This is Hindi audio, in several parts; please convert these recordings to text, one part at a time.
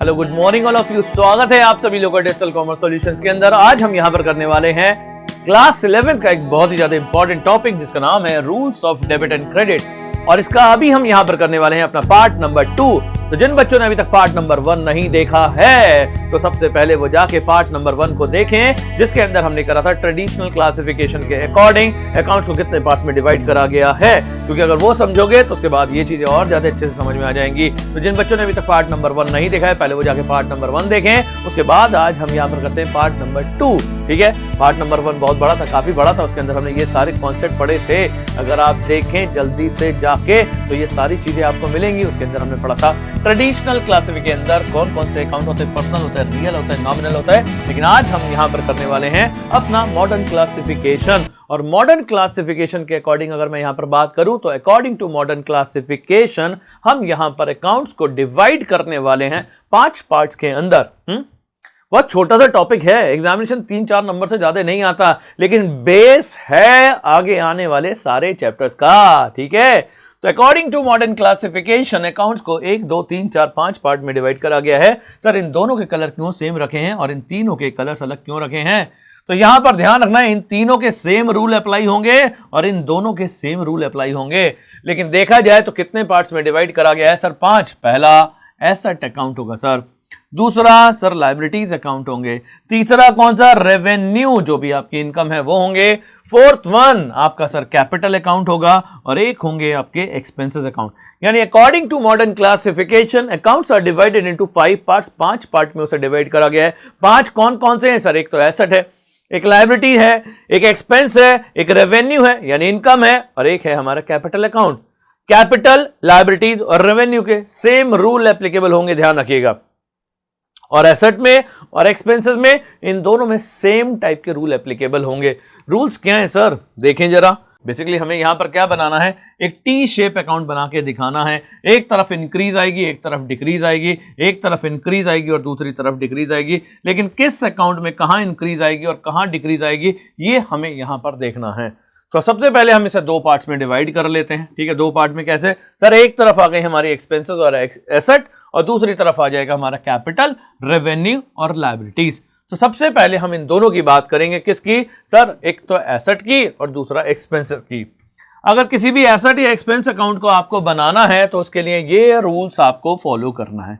Hello good morning all of you. स्वागत है आप सभी लोगों का डिजिटल कॉमर्स सॉल्यूशंस के अंदर। आज हम यहां पर करने वाले हैं क्लास 11 का एक बहुत ही ज्यादा इंपॉर्टेंट टॉपिक जिसका नाम है rules of debit and credit, और इसका अभी हम यहां पर करने वाले हैं अपना पार्ट नंबर 2। तो जिन बच्चों ने अभी तक पार्ट नंबर 1 नहीं देखा है तो सबसे पहले वो जाके पार्ट नंबर 1 को देखें, जिसके अंदर हमने करा था ट्रेडिशनल क्लासिफिकेशन के अकॉर्डिंग अकाउंट्स को कितने पार्ट्स में डिवाइड करा गया है, क्योंकि अगर वो समझोगे तो उसके बाद ये चीजें और ज्यादा अच्छे से समझ में आ जाएंगी। तो जिन बच्चों ने अभी तक पार्ट नंबर 1 नहीं देखा है पहले वो जाके पार्ट नंबर 1 देखें, उसके बाद आज हम यहाँ पर करते हैं पार्ट नंबर 2। ठीक है, पार्ट नंबर 1 बहुत बड़ा था, काफी बड़ा था, उसके अंदर हमने ये सारे कॉन्सेप्ट पढ़े थे। अगर आप देखें जल्दी से जाके तो ये सारी चीजें आपको मिलेंगी। उसके अंदर हमने पढ़ा था ट्रेडिशनल क्लासिफिकेशन के अंदर कौन कौन से अकाउंट होते हैं, पर्सनल होता है, रियल होता है, नॉमिनल होता है। लेकिन आज हम यहाँ पर करने वाले हैं अपना मॉडर्न क्लासिफिकेशन, और मॉडर्न क्लासिफिकेशन के अकॉर्डिंग अगर मैं यहाँ पर बात करूं तो अकॉर्डिंग टू मॉडर्न क्लासिफिकेशन हम यहाँ पर अकाउंट्स को डिवाइड करने वाले हैं 5 पार्ट्स के अंदर। बहुत छोटा सा टॉपिक है, एग्जामिनेशन 3-4 नंबर से ज्यादा नहीं आता, लेकिन बेस है आगे आने वाले सारे चैप्टर्स का। ठीक है, तो according to modern classification accounts को 1, 2, 3, 4, 5 पार्ट में डिवाइड करा गया है। सर इन दोनों के कलर क्यों सेम रखे हैं और इन तीनों के कलर्स अलग क्यों रखे हैं? तो यहां पर ध्यान रखना है, इन तीनों के सेम रूल अप्लाई होंगे और इन दोनों के सेम रूल अप्लाई होंगे। लेकिन देखा जाए तो कितने पार्ट्स में डिवाइड करा गया है? सर 5। पहला एसेट अकाउंट होगा सर, दूसरा सर लायबिलिटीज अकाउंट होंगे, तीसरा कौन सा? रेवेन्यू, जो भी आपकी इनकम है वो होंगे, फोर्थ वन आपका सर कैपिटल अकाउंट होगा, और एक होंगे आपके एक्सपेंसेस अकाउंट। यानी according to modern classification accounts are divided into 5 parts. 5 part में उसे डिवाइड करा गया है। 5 कौन कौन से हैं सर? एक तो एसेट है, एक लायबिलिटी है, एक एक्सपेंस है, एक रेवेन्यू है यानी इनकम है, और एक है हमारा कैपिटल अकाउंट। कैपिटल, लायबिलिटीज और रेवेन्यू के सेम रूल एप्लीकेबल होंगे, ध्यान रखिएगा। और एसेट में और एक्सपेंसेस में इन दोनों में सेम टाइप के रूल एप्लीकेबल होंगे। रूल्स क्या है सर? देखें जरा। बेसिकली हमें यहां पर क्या बनाना है? एक टी शेप अकाउंट बना के दिखाना है। एक तरफ इंक्रीज आएगी, एक तरफ डिक्रीज आएगी, एक तरफ इंक्रीज आएगी और दूसरी तरफ डिक्रीज आएगी। लेकिन किस अकाउंट में कहां इंक्रीज आएगी और कहां डिक्रीज आएगी ये हमें यहां पर देखना है। तो सबसे पहले हम इसे 2 पार्ट्स में डिवाइड कर लेते हैं। ठीक है, 2 पार्ट में कैसे? सर एक तरफ आ गई हमारी एक्सपेंसेस और एसेट, और दूसरी तरफ आ जाएगा हमारा कैपिटल, रेवेन्यू और लायबिलिटीज। तो सबसे पहले हम इन दोनों की बात करेंगे। किसकी? सर एक तो एसेट की और दूसरा एक्सपेंसेस की। अगर किसी भी एसेट या एक्सपेंस अकाउंट को आपको बनाना है तो उसके लिए ये रूल्स आपको फॉलो करना है।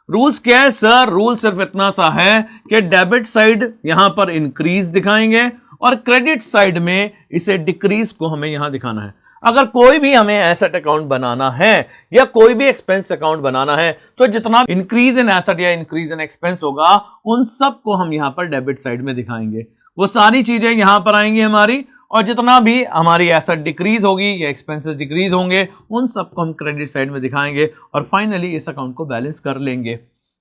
रूल्स क्या है सर? रूल सिर्फ इतना सा है कि डेबिट साइड यहां पर इंक्रीज दिखाएंगे और क्रेडिट साइड में इसे डिक्रीज को हमें यहां दिखाना है। अगर कोई भी हमें एसेट अकाउंट बनाना है या कोई भी एक्सपेंस अकाउंट बनाना है तो जितना इंक्रीज इन एसेट या इंक्रीज इन एक्सपेंस होगा उन सब को हम यहां पर डेबिट साइड में दिखाएंगे। वो सारी चीजें यहां पर आएंगी हमारी, और जितना भी हमारी एसेट डिक्रीज होगी या एक्सपेंसेस डिक्रीज होंगे उन सबको हम क्रेडिट साइड में दिखाएंगे, और फाइनली इस अकाउंट को बैलेंस कर लेंगे।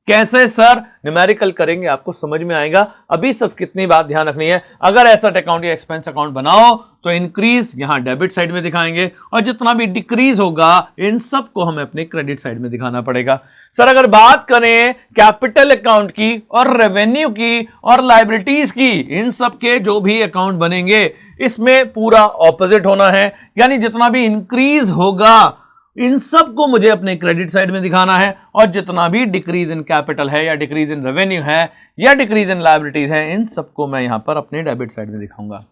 कैसे सर? न्यूमेरिकल करेंगे, आपको समझ में आएगा। अभी सिर्फ कितनी बात ध्यान रखनी है, अगर एसेट अकाउंट या एक्सपेंस अकाउंट बनाओ तो इंक्रीज यहां डेबिट साइड में दिखाएंगे, और जितना भी डिक्रीज होगा इन सब को हमें अपने क्रेडिट साइड में दिखाना पड़ेगा। सर अगर बात करें कैपिटल अकाउंट की और रेवेन्यू की और लायबिलिटीज की, इन सब के जो भी अकाउंट बनेंगे इसमें पूरा ऑपोजिट होना है। यानी जितना भी इंक्रीज होगा इन सब को मुझे अपने क्रेडिट साइड में दिखाना है, और जितना भी डिक्रीज इन कैपिटल है या डिक्रीज इन रेवेन्यू है या डिक्रीज इन लायबिलिटीज है इन सबको मैं यहां पर अपने डेबिट साइड में दिखाऊंगा।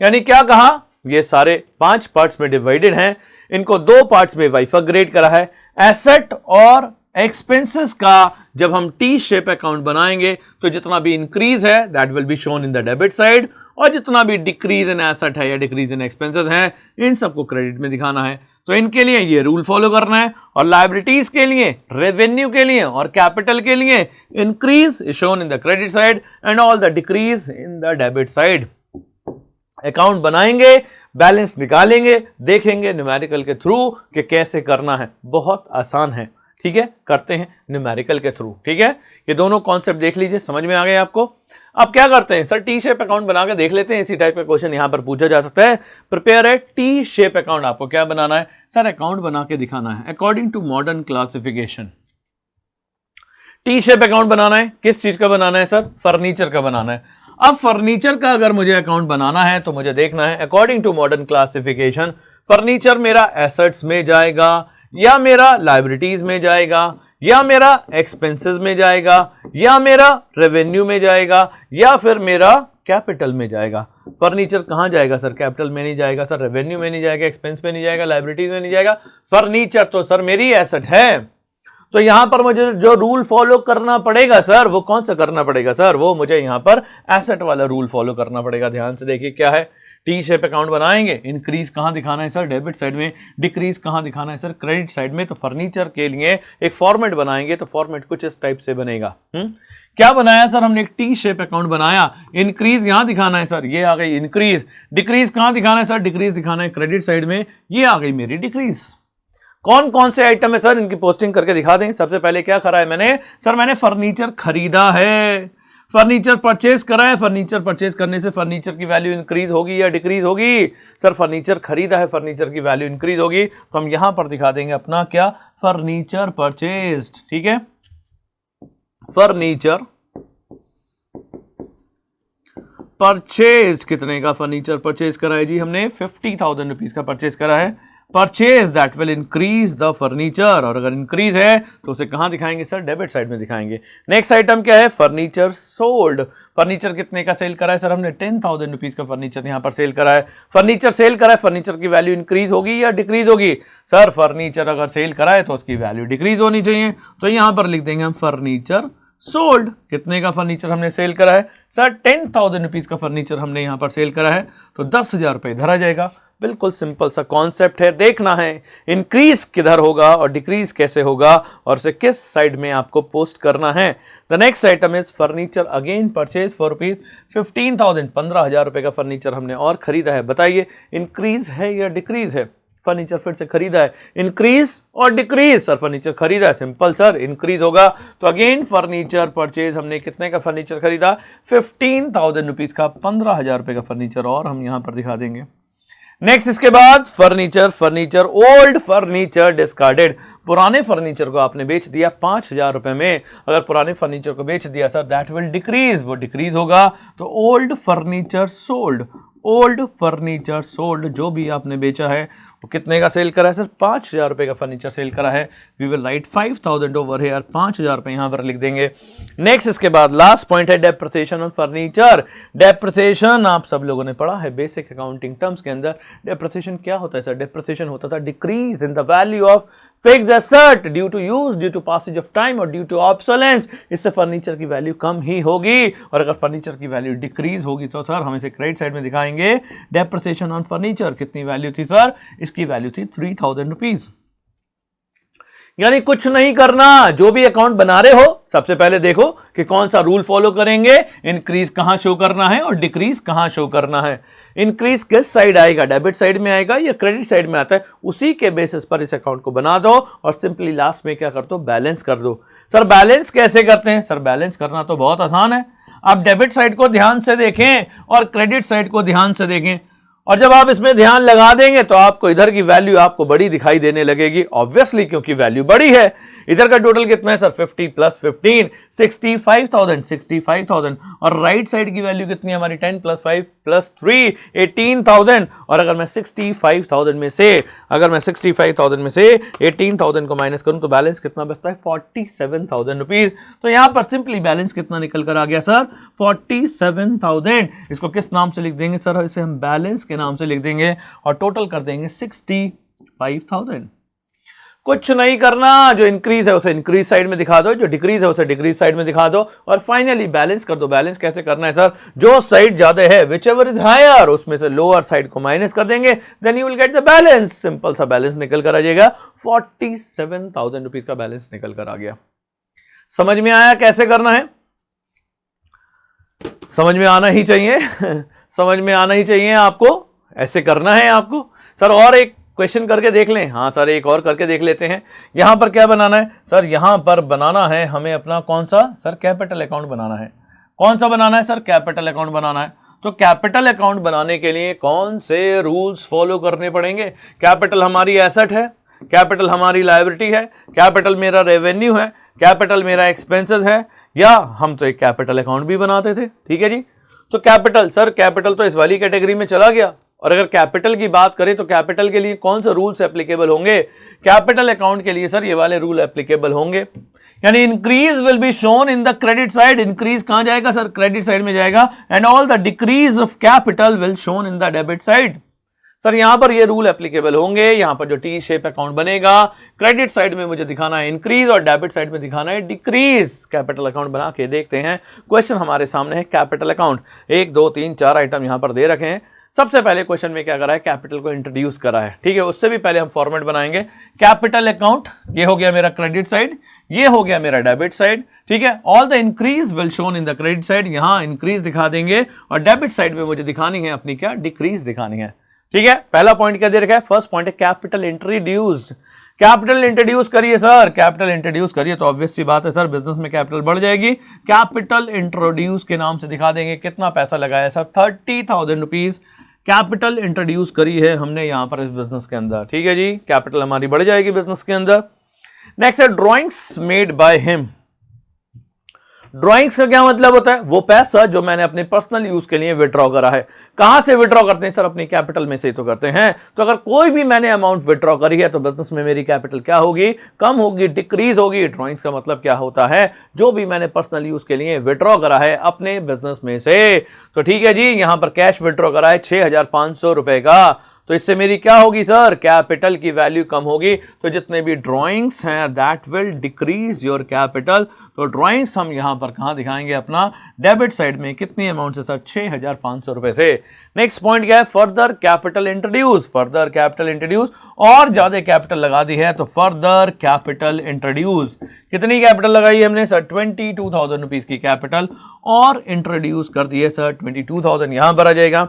यानी क्या कहा? ये सारे 5 पार्ट्स में डिवाइडेड हैं, इनको 2 पार्ट्स में बाइफरगेट करा है। एसेट और एक्सपेंसेस का जब हम टी शेप अकाउंट बनाएंगे तो जितना भी इंक्रीज है that will be shown in the debit side, और जितना भी डिक्रीज इन एसेट है या डिक्रीज इन एक्सपेंसेस है इन सबको क्रेडिट में दिखाना है। तो इनके लिए ये रूल फॉलो करना है, और लायबिलिटीज के लिए, रेवेन्यू के लिए और कैपिटल के लिए increase is shown in the credit side and all the decrease in the debit side. Account बनाएंगे, बैलेंस निकालेंगे, देखेंगे न्यूमेरिकल के थ्रू कि कैसे करना है। बहुत आसान है। ठीक है, करते हैं न्यूमेरिकल के थ्रू। ठीक है, ये दोनों कॉन्सेप्ट देख लीजिए, समझ में आ गए आपको। अब क्या करते हैं सर? टी शेप अकाउंट बना के देख लेते हैं। इसी टाइप का क्वेश्चन यहां पर पूछा जा सकता है। प्रिपेयर है टी शेप अकाउंट। आपको क्या बनाना है सर? अकाउंट बना के दिखाना है according to modern classification. T shape account बनाना है। किस चीज का बनाना है सर? फर्नीचर का बनाना है। अब फर्नीचर का अगर मुझे अकाउंट बनाना है तो मुझे देखना है according to modern classification furniture मेरा एसेट्स में जाएगा या मेरा लायबिलिटीज में जाएगा या मेरा एक्सपेंसेस में जाएगा, या मेरा रेवेन्यू में जाएगा, या फिर मेरा कैपिटल में जाएगा। फर्नीचर कहां जाएगा सर? कैपिटल में नहीं जाएगा सर, रेवेन्यू में नहीं जाएगा, एक्सपेंस में नहीं जाएगा, लायबिलिटीज में नहीं जाएगा। फर्नीचर तो सर मेरी एसेट है, तो यहां पर मुझे जो रूल फॉलो करना पड़ेगा सर, वो कौन सा करना पड़ेगा सर? वो मुझे यहां पर एसेट वाला रूल फॉलो करना पड़ेगा। ध्यान से देखिए क्या है, टी शेप अकाउंट बनाएंगे। इंक्रीज कहां दिखाना है सर? डेबिट साइड में। डिक्रीज कहां दिखाना है सर? क्रेडिट साइड में। तो फर्नीचर के लिए एक फॉर्मेट बनाएंगे, तो फॉर्मेट कुछ इस टाइप से बनेगा। क्या बनाया सर हमने? एक टी शेप अकाउंट बनाया। इंक्रीज यहां दिखाना है सर, ये आ गई इंक्रीज। डिक्रीज कहां दिखाना है सर? डिक्रीज दिखाना है क्रेडिट साइड में, ये आ गई मेरी डिक्रीज। कौन कौन से आइटम है सर, इनकी पोस्टिंग करके दिखा दें। सबसे पहले क्या करा है मैंने? सर मैंने फर्नीचर खरीदा है, फर्नीचर परचेज करा है। फर्नीचर परचेज करने से फर्नीचर की वैल्यू इंक्रीज होगी या डिक्रीज होगी? सर फर्नीचर खरीदा है, फर्नीचर की वैल्यू इंक्रीज होगी। तो हम यहां पर दिखा देंगे अपना क्या, फर्नीचर परचेज्ड। ठीक है, फर्नीचर परचेज कितने का फर्नीचर परचेज करा है जी? हमने 50,000 रुपीज का परचेज करा है। Purchase that will increase the furniture, और अगर इंक्रीज है तो उसे कहां दिखाएंगे सर? डेबिट साइड में दिखाएंगे। नेक्स्ट आइटम क्या है? Furniture sold. फर्नीचर कितने का सेल करा है सर? हमने 10,000 रुपीज का फर्नीचर यहां पर सेल करा है। फर्नीचर सेल करा है, फर्नीचर की वैल्यू इंक्रीज होगी या डिक्रीज होगी? सर फर्नीचर अगर सेल करा है तो उसकी वैल्यू डिक्रीज होनी चाहिए, तो यहां पर लिख देंगे हम फर्नीचर सोल्ड। कितने का फर्नीचर हमने सेल करा है सर? 10,000 रुपीज का फर्नीचर हमने यहां पर सेल करा है, तो 10,000 रुपए इधर आ जाएगा। बिल्कुल सिंपल सा कॉन्सेप्ट है। देखना है इंक्रीज किधर होगा और डिक्रीज कैसे होगा, और उसे किस साइड में आपको पोस्ट करना है। The next item is furniture again purchase for rupees 15,000। 15,000 रुपए का फर्नीचर हमने और खरीदा है। बताइए इंक्रीज है या डिक्रीज है? फर्नीचर फिर से खरीदा है, इंक्रीज और डिक्रीज। सर फर्नीचर खरीदा है, सिंपल सर इंक्रीज होगा। तो अगेन फर्नीचर परचेज, हमने कितने का फर्नीचर खरीदा? 15,000 रुपीज का, 15,000 रुपए का फर्नीचर और हम यहां पर दिखा देंगे। नेक्स्ट इसके बाद फर्नीचर ओल्ड फर्नीचर डिस्कार्डेड। पुराने फर्नीचर को आपने बेच दिया 5,000 रुपए में। अगर पुराने फर्नीचर को बेच दिया सर, दैट विल डिक्रीज, वो डिक्रीज होगा। तो old furniture sold, old furniture sold, जो भी आपने बेचा है वो कितने का सेल करा है सर? 5,000 रुपए का फर्नीचर सेल करा है। We will write 5,000 over here, 5,000 रुपए यहां पर लिख देंगे। नेक्स्ट इसके बाद लास्ट पॉइंट है डेप्रिसिएशन ऑन फर्नीचर। डेप्रिसिएशन आप सब लोगों ने पढ़ा है बेसिक अकाउंटिंग टर्म्स के अंदर। डेप्रिसिएशन क्या होता है सर? डेप्रिसिएशन होता था decrease in the value of fixed asset due to use, due to passage of time और ड्यू टू ऑब्सोलेंस। इससे फर्नीचर की वैल्यू कम ही होगी, और अगर फर्नीचर की वैल्यू डिक्रीज होगी तो सर हम इसे क्रेडिट साइड में दिखाएंगे। डेप्रिसिएशन ऑन फर्नीचर कितनी वैल्यू थी सर? इसकी वैल्यू थी 3,000 रुपीज। यानी कुछ नहीं करना, जो भी अकाउंट बना रहे हो सबसे पहले देखो कि कौन सा रूल फॉलो करेंगे, इंक्रीज कहां शो करना है और डिक्रीज कहां शो करना है। इंक्रीज किस साइड आएगा, डेबिट साइड में आएगा या क्रेडिट साइड में आता है, उसी के बेसिस पर इस अकाउंट को बना दो और सिंपली लास्ट में क्या कर दो, बैलेंस कर दो। सर बैलेंस कैसे करते हैं? सर बैलेंस करना तो बहुत आसान है। आप डेबिट साइड को ध्यान से देखें और क्रेडिट साइड को ध्यान से देखें, और जब आप इसमें ध्यान लगा देंगे तो आपको इधर की वैल्यू आपको बड़ी दिखाई देने लगेगी, ऑब्वियसली क्योंकि वैल्यू बड़ी है। इधर का टोटल कितना है सर? 50 प्लस 15 65,000 और राइट साइड की वैल्यू कितनी है हमारी? 10 प्लस 5 प्लस 3 18,000। और अगर मैं 65,000 में से 18,000 को माइनस करूं तो बैलेंस कितना बचता है? 47,000 रुपीज। तो यहां पर सिंपली बैलेंस कितना निकल कर आ गया सर? 47,000। इसको किस नाम से लिख देंगे सर? इसे हम बैलेंस के नाम से लिख देंगे और टोटल कर देंगे 65,000। कुछ नहीं करना, जो इंक्रीज है उसे इंक्रीज साइड में दिखा दो, जो डिक्रीज है उसे डिक्रीज साइड में दिखा दो, और फाइनली बैलेंस कर दो। बैलेंस कैसे करना है सर? जो साइड ज्यादा है, विच एवर इज हायर, उसमें से लोअर साइड को माइनस कर देंगे, then you will get the balance. Simple सा बैलेंस निकल कर आ जाएगा, 47,000 रुपीज का बैलेंस निकल कर आ गया। समझ में आया कैसे करना है? समझ में आना ही चाहिए समझ में आना ही चाहिए आपको, ऐसे करना है आपको। सर और एक क्वेश्चन करके देख लें। हाँ सर एक और करके देख लेते हैं। यहां पर क्या बनाना है सर? यहां पर बनाना है हमें अपना कौन सा सर? कैपिटल अकाउंट बनाना है। कौन सा बनाना है सर? कैपिटल अकाउंट बनाना है। तो कैपिटल अकाउंट बनाने के लिए कौन से रूल्स फॉलो करने पड़ेंगे? कैपिटल हमारी एसेट है, कैपिटल हमारी लायबिलिटी है, कैपिटल मेरा रेवेन्यू है, कैपिटल मेरा एक्सपेंसेस है, या हम तो एक कैपिटल अकाउंट भी बनाते थे। ठीक है जी। तो कैपिटल सर, कैपिटल तो इस वाली कैटेगरी में चला गया, और अगर कैपिटल की बात करें तो कैपिटल के लिए कौन से रूल्स एप्लीकेबल होंगे? कैपिटल अकाउंट के लिए सर ये वाले रूल एप्लीकेबल होंगे, यानी increase will be shown in the credit side. Increase कहां जाएगा सर? क्रेडिट साइड में जाएगा। And all the decrease of capital will shown in the debit side. Sir यहां पर ये रूल एप्लीकेबल होंगे। यहां पर जो टी शेप अकाउंट बनेगा, क्रेडिट साइड में मुझे दिखाना है इंक्रीज और डेबिट साइड में दिखाना है डिक्रीज। कैपिटल अकाउंट बना के देखते हैं। क्वेश्चन हमारे सामने है कैपिटल अकाउंट। 1 2 3 4 आइटम यहां पर दे रखे हैं। सबसे पहले क्वेश्चन में क्या करा है? कैपिटल को इंट्रोड्यूस करा है। ठीक है, उससे भी पहले हम फॉर्मेट बनाएंगे। कैपिटल अकाउंट, ये हो गया मेरा क्रेडिट साइड, ये हो गया मेरा डेबिट साइड। ठीक है, all the increase will shown in the credit side. यहां इंक्रीज दिखा देंगे और डेबिट साइड में मुझे दिखानी है अपनी क्या? डिक्रीज दिखानी है। ठीक है, पहला पॉइंट क्या दे रखा है? फर्स्ट पॉइंट है कैपिटल इंट्रोड्यूस्ड। कैपिटल इंट्रोड्यूस करिए सर, कैपिटल इंट्रोड्यूस करिए तो ऑब्वियस सी बात है सर बिजनेस में कैपिटल बढ़ जाएगी। कैपिटल इंट्रोड्यूस के नाम से दिखा देंगे कितना पैसा लगाया सर? 30,000 रुपीज कैपिटल इंट्रोड्यूस करी है हमने यहां पर इस बिजनेस के अंदर। ठीक है जी, कैपिटल हमारी बढ़ जाएगी बिजनेस के अंदर। नेक्स्ट है drawings made by him. Drawings का क्या मतलब होता है? वो पैसा जो मैंने अपने पर्सनल यूज के लिए विड्रॉ करा है। कहां से विड्रॉ करते हैं सर? अपनी कैपिटल में से ही तो करते हैं। तो अगर कोई भी मैंने अमाउंट विड्रॉ करी है तो बिजनेस में मेरी कैपिटल क्या होगी? कम होगी, डिक्रीज होगी। ड्राइंग्स का मतलब क्या होता है? जो भी मैंने पर्सनल यूज के लिए विड्रॉ करा है अपने बिजनेस में से। तो ठीक है जी, यहां पर कैश विड्रॉ करा है 6,500 रुपए का, तो इससे मेरी क्या होगी सर? कैपिटल की वैल्यू कम होगी। तो जितने भी ड्राइंग्स हैं that will decrease your capital. तो ड्राइंग्स हम यहां पर कहां दिखाएंगे? अपना डेबिट साइड में। कितनी अमाउंट से सर? 6,500 रुपए से। नेक्स्ट पॉइंट क्या है? Further capital introduce. Further capital introduce, और ज्यादा कैपिटल लगा दी है तो फर्दर कैपिटल इंट्रोड्यूस। कितनी कैपिटल लगाई है हमने सर? 22,000 रुपीज की कैपिटल और इंट्रोड्यूस कर दी है सर। 22,000 यहां पर आ जाएगा।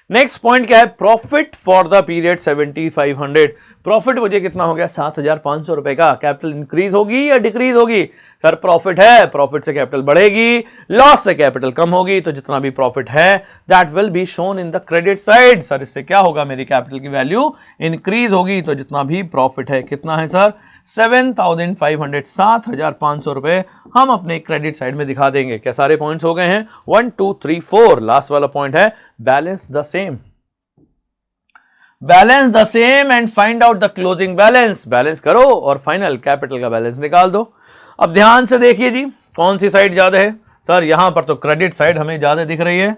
नेक्स्ट पॉइंट क्या है? Profit for the period 7,500। Profit मुझे कितना हो गया? 7,500 रुपए का। कैपिटल इंक्रीज होगी या डिक्रीज होगी? सर प्रॉफिट है, प्रॉफिट से कैपिटल बढ़ेगी, लॉस से कैपिटल कम होगी। तो जितना भी प्रॉफिट है that will be shown in the credit side. Sir इससे क्या होगा? मेरी कैपिटल की वैल्यू इंक्रीज होगी। तो जितना भी प्रॉफिट है, कितना है सर? 7,500, 7,500 रुपए हम अपने क्रेडिट साइड में दिखा देंगे। क्या सारे पॉइंट्स हो गए हैं? 1 2 3 4। लास्ट वाला पॉइंट है balance the same. Balance the same and find out the closing balance. Balance करो और फाइनल कैपिटल का बैलेंस निकाल दो। अब ध्यान से देखिए जी, कौन सी साइड ज्यादा है सर? यहां पर तो क्रेडिट साइड हमें ज्यादा दिख रही है,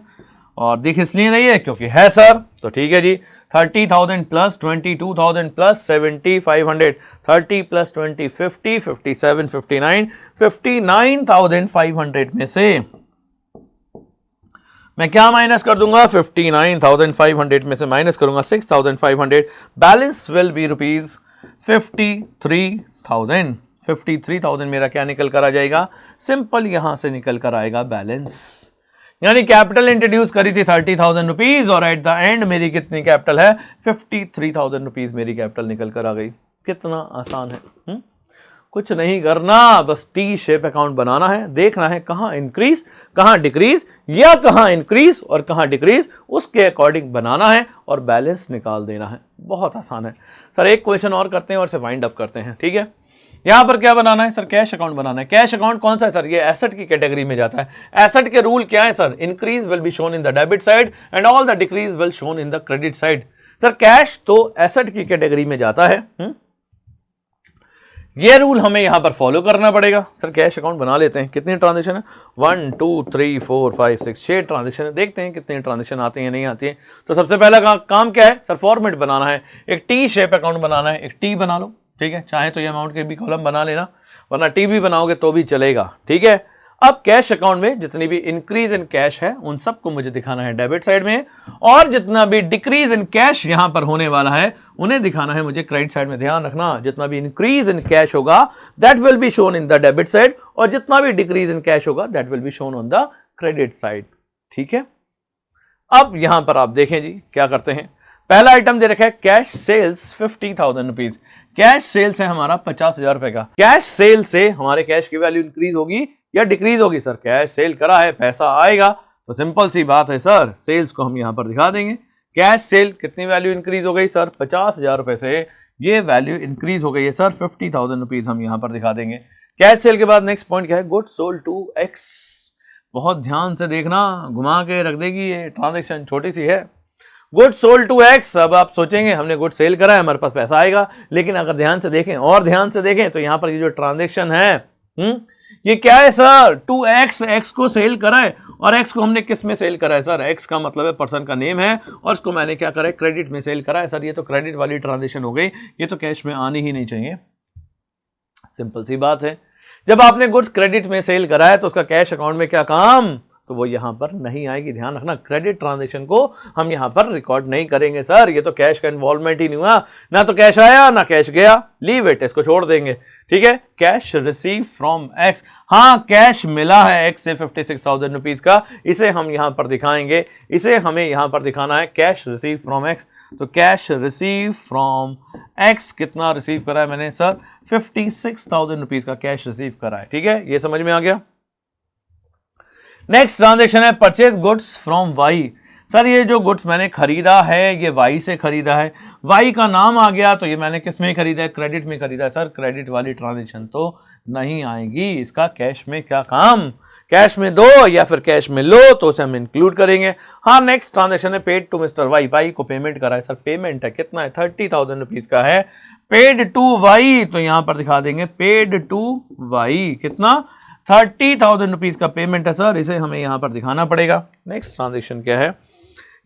और दिख इसलिए रही है क्योंकि है सर। तो ठीक है जी, 30,000 प्लस 22,000 प्लस 7,500, 30 प्लस 20 50, 57 59, 59,500 में से मैं क्या माइनस कर दूंगा? 59,500 में से माइनस करूंगा 6,500। Balance will be rupees 53,000। 53,000 मेरा क्या निकल कर आ जाएगा? सिंपल यहां से निकल कर आएगा बैलेंस। यानी कैपिटल इंट्रोड्यूस करी थी 30,000 रुपीज और एट द एंड मेरी कितनी कैपिटल है? 53,000 रुपीज मेरी कैपिटल निकल कर आ गई। कितना आसान है। कुछ नहीं करना, बस टी शेप अकाउंट बनाना है। देखना है कहां इंक्रीज, कहां डिक्रीज, या कहां इंक्रीज और कहां डिक्रीज, उसके अकॉर्डिंग बनाना है और बैलेंस निकाल देना है। बहुत आसान है सर। एक क्वेश्चन और करते हैं और इसे वाइंड अप करते हैं। ठीक है, यहां पर क्या बनाना है सर? कैश अकाउंट बनाना है। कैश अकाउंट कौन सा है सर? ये एसेट की कैटेगरी में जाता है। एसेट के रूल क्या है sir? Increase will be shown in the debit side and all the decrease will shown in the credit side. Sir cash तो एसेट की कैटेगरी में जाता है। ये रूल हमें यहां पर फॉलो करना पड़ेगा। सर कैश अकाउंट बना लेते हैं। कितनी ट्रांजेक्शन है? 1 2 3 4 5 6 6 ट्रांजेक्शन है। देखते हैं कितनी ट्रांजेक्शन आती है नहीं आती है। तो सबसे पहला काम क्या है सर? फॉर्मेट बनाना है। एक टी शेप अकाउंट बनाना है। एक टी बना लो, ठीक है। चाहे तो ये अमाउंट के भी कॉलम बना लेना, वरना टी भी बनाओगे तो भी चलेगा, ठीक है। अब कैश अकाउंट में जितनी भी इंक्रीज इन कैश है उन सबको मुझे दिखाना है डेबिट साइड में, और जितना भी डिक्रीज इन कैश यहां पर होने वाला है उन्हें दिखाना है मुझे क्रेडिट साइड में। ध्यान रखना, जितना भी इंक्रीज इन कैश होगा that will be shown in the debit side, और जितना भी डिक्रीज इन कैश होगा that will be shown on the credit side, ठीक है। अब यहां पर आप देखें जी क्या करते हैं। पहला आइटम दे रखा है cash sales 50,000 rupees. Cash sales है हमारा 50,000 रुपए का। कैश सेल से हमारे कैश की वैल्यू इंक्रीज होगी या डिक्रीज होगी? सर कैश सेल करा है, पैसा आएगा, तो सिंपल सी बात है सर, सेल्स को हम यहां पर दिखा देंगे। कैश सेल कितनी वैल्यू इंक्रीज हो गई सर? 50,000 रुपए से ये वैल्यू इंक्रीज हो गई है सर 50,000 रुपीज, हम यहां पर दिखा देंगे। कैश सेल के बाद नेक्स्ट पॉइंट क्या है? Good sold to X. बहुत ध्यान से देखना, घुमा के रख देगी, ये ट्रांजेक्शन छोटी सी है। Goods sold to X. अब आप सोचेंगे हमने गुड सेल करा है, हमारे पास पैसा आएगा, लेकिन अगर ध्यान से देखें और ध्यान से देखें तो यहां पर ये जो ट्रांजेक्शन है ये क्या है सर, टू एक्स, एक्स को सेल करा है, और एक्स को हमने किस में सेल करा है सर, एक्स का मतलब है पर्सन का नेम है, और इसको मैंने क्या करा है, क्रेडिट में सेल करा है सर। ये तो क्रेडिट वाली ट्रांजेक्शन हो गई, ये तो कैश में आनी ही नहीं चाहिए। सिंपल सी बात है, जब आपने गुड्स क्रेडिट में सेल करा है तो उसका कैश अकाउंट में क्या काम, तो वो यहां पर नहीं आएगी। ध्यान रखना, क्रेडिट ट्रांजैक्शन को हम यहां पर रिकॉर्ड नहीं करेंगे सर, ये तो कैश का इन्वॉल्वमेंट ही नहीं हुआ, ना तो कैश आया ना कैश गया, लीव इट, इसको छोड़ देंगे। ठीक है, कैश रिसीव फ्रॉम एक्स, हाँ कैश मिला है एक्स से 56,000 रुपीज का, इसे हम यहां पर दिखाएंगे, इसे हमें यहां पर दिखाना है कैश रिसीव फ्रॉम एक्स। तो कैश रिसीव फ्रॉम एक्स कितना रिसीव करा है मैंने सर, 56,000 रुपीज का कैश रिसीव करा है। ठीक है, ये समझ में आ गया। नेक्स्ट ट्रांजेक्शन है purchase goods from Y. Sir ये जो गुड्स मैंने खरीदा है ये वाई से खरीदा है, वाई का नाम आ गया तो ये मैंने किस में खरीदा है, क्रेडिट में खरीदा है सर। क्रेडिट वाली ट्रांजेक्शन तो नहीं आएगी, इसका कैश में क्या काम, कैश में दो या फिर कैश में लो, तो उसे हम इंक्लूड करेंगे। हाँ, नेक्स्ट ट्रांजेक्शन है paid to mister Y, Y को पेमेंट करा है सर, पेमेंट है कितना है, 30,000 रुपीज का है, पेड टू वाई, तो यहां पर दिखा देंगे पेड टू वाई, कितना 30,000 रुपीज का पेमेंट है सर, इसे हमें यहां पर दिखाना पड़ेगा। नेक्स्ट ट्रांजेक्शन क्या है,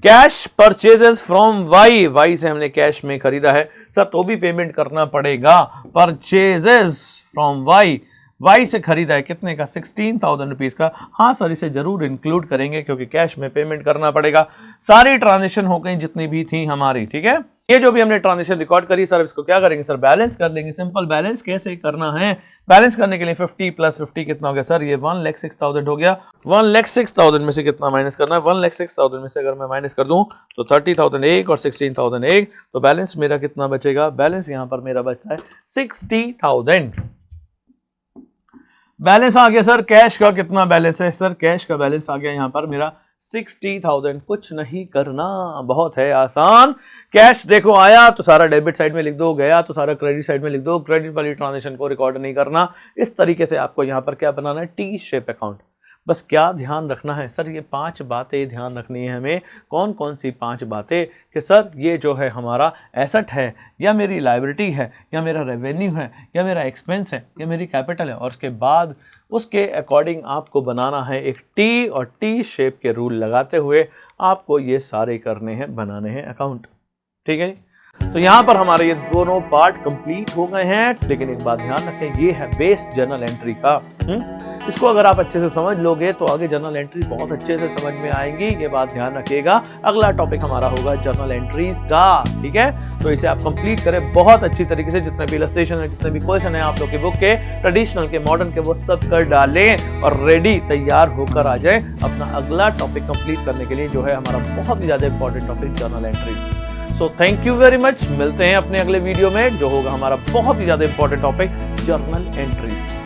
cash purchases from Y, Y से हमने कैश में खरीदा है सर, तो भी पेमेंट करना पड़ेगा। परचेजेस फ्रॉम वाई, वाई से खरीदा है कितने का, 16,000 रुपीज का, हाँ सर इसे जरूर इंक्लूड करेंगे क्योंकि कैश में पेमेंट करना पड़ेगा। सारी ट्रांजेक्शन हो गई जितनी भी थी हमारी। ठीक है, ये जो भी हमने ट्रांजेक्शन रिकॉर्ड करी सर, इसको क्या करेंगे सर, बैलेंस कर लेंगे। सिंपल बैलेंस कैसे करना है, बैलेंस करने के लिए 50 प्लस 50 कितना हो गया सर, ये 1,06,000 हो गया। 1,06,000 में से कितना माइनस करना है, 1,06,000 में से अगर मैं माइनस कर दूं तो 30,000 एक और 16,000 एक, तो बैलेंस मेरा कितना बचेगा, बैलेंस यहां पर मेरा बचता है 60,000। बैलेंस आ गया सर, कैश का कितना बैलेंस है सर, कैश का बैलेंस आ गया यहां पर मेरा 60,000। कुछ नहीं करना, बहुत है आसान। कैश देखो आया तो सारा डेबिट साइड में लिख दो, गया तो सारा क्रेडिट साइड में लिख दो, क्रेडिट वाली ट्रांजेक्शन को रिकॉर्ड नहीं करना। इस तरीके से आपको यहां पर क्या बनाना है, टी शेप अकाउंट। बस क्या ध्यान रखना है सर, ये 5 बातें ध्यान रखनी है हमें। कौन कौन सी 5 बातें, कि सर ये जो है हमारा एसेट है या मेरी लायबिलिटी है या मेरा रेवेन्यू है या मेरा एक्सपेंस है या मेरी कैपिटल है, और उसके बाद उसके अकॉर्डिंग आपको बनाना है एक टी और टी शेप के रूल लगाते हुए आपको ये सारे करने हैं, बनाने हैं अकाउंट। ठीक है, तो यहां पर हमारे ये दोनों पार्ट कंप्लीट हो गए हैं, लेकिन एक बात ध्यान रखें, ये है बेस जर्नल एंट्री का। इसको अगर आप अच्छे से समझ लोगे तो आगे जर्नल एंट्री बहुत अच्छे से समझ में आएंगी, ये बात ध्यान रखिएगा। अगला टॉपिक हमारा होगा जर्नल एंट्रीज का। ठीक है, तो इसे आप कंप्लीट करें बहुत अच्छी तरीके से, जितने भी इलस्ट्रेशन है, जितने भी क्वेश्चन है आप लोग के बुक के, ट्रेडिशनल के, मॉडर्न के, वो सब कर डालें और रेडी तैयार होकर आ जाए अपना अगला टॉपिक कंप्लीट करने के लिए, जो है हमारा बहुत ही ज्यादा important topic journal entries. So thank you very much, मिलते हैं अपने अगले वीडियो में जो होगा हमारा बहुत ही ज्यादा इंपॉर्टेंट टॉपिक जर्नल एंट्रीज।